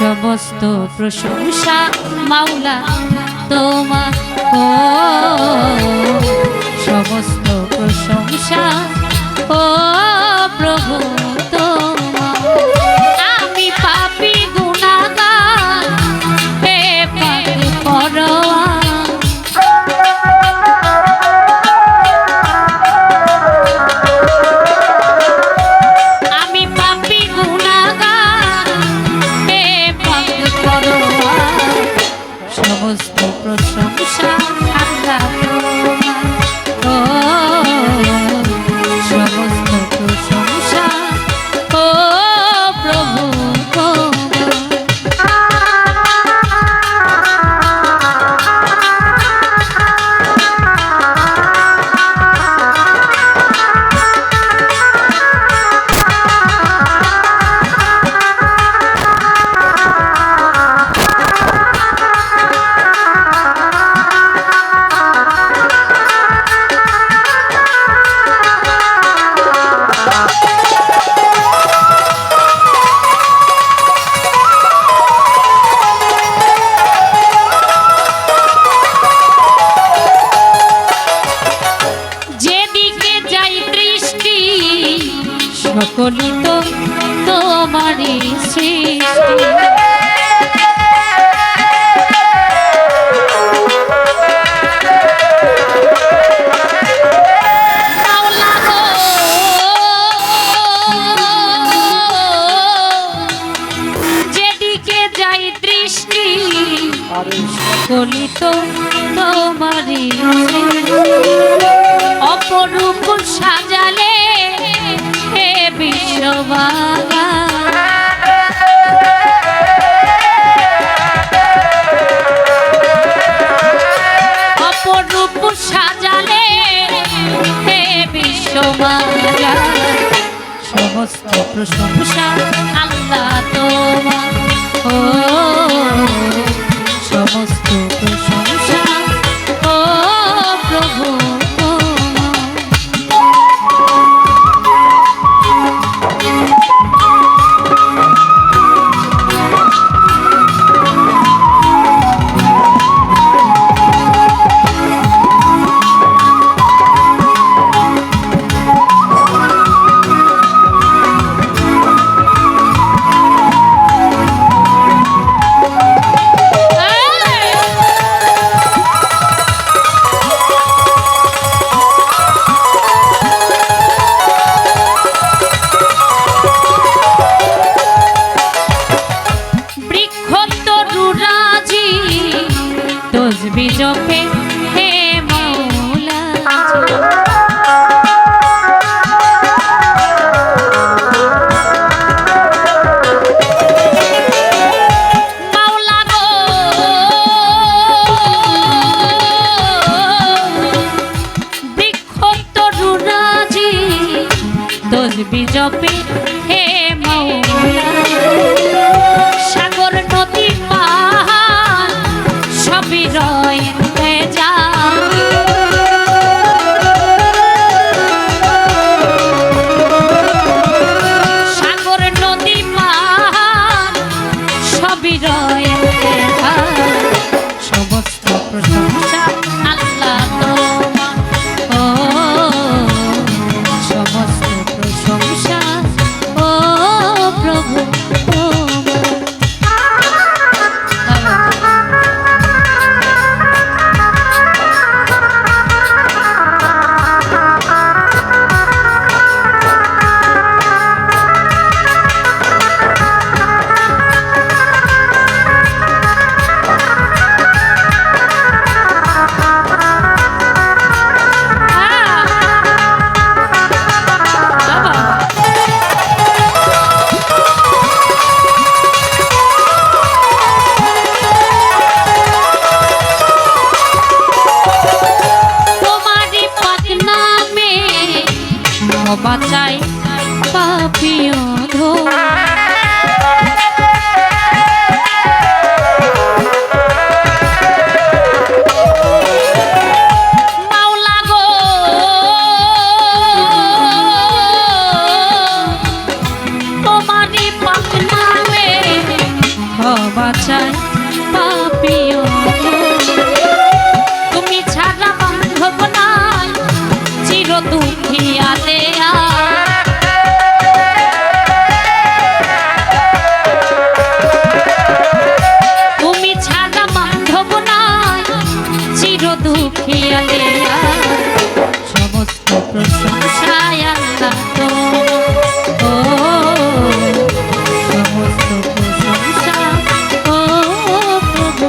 সমস্ত প্রশংসা মাওলা তোমার, ও সমস্ত প্রশংসা ও প্রভু তোমার। আমি পাপী গুনাহগার, হে পাক পরোয়ার, আমি পাপী গুনাহগার, হে পাক পরোয়ার। সমস্ত প্রশংসা আল্লাহ তোমার, ও সমস্ত প্রশংসা ও প্রভু তোমার। সকলই তো তোমারই সৃষ্টি, যেদিকে যাই দৃষ্টি সকলই তো তোমারই অপরূপ সাজালে হে বিশ্ববালা, অপরূপ সাজালে হে বিশ্ববালা। সমস্ত প্রশংসা আল্লাহ তোমার, ও সমস্ত প্রশংসা ও প্রভু তোমার। তসবিহ জপে হে মাওলা, মাওলা গো বৃক্ষ তরুরাজি তসবিহ জপে হে মাওলা। সাগর নদী পাহাড় সবই রয়ে যা, সাগর নদী পাহাড় সবই রয়ে যা। সমস্ত প্রশংসা আল্লাহ তোমার, ও সমস্ত প্রশংসা ও প্রভু তোমার। বাঁচায় পাপিও তুমি ছাড়া বান্ধব নাই চির দুঃখিয়া দেয়া তুমি ছাড়া বান্ধব নাই চির দুঃখিয়া দেয়া সমস্ত প্রশংসায় আল্লাহ তোমার ও সমস্ত প্রশংসা ও প্রভু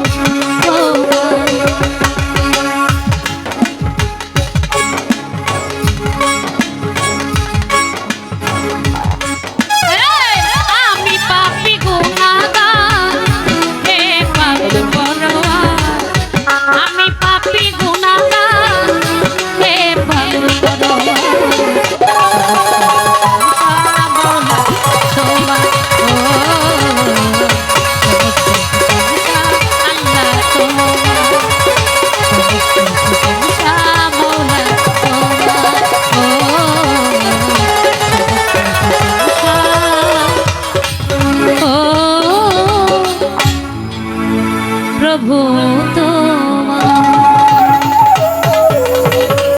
আমি পাপী গুনাহগার হে পাগল পরোয়ার আমি পাপী গুনাহগার হে পাগল প্রভু তো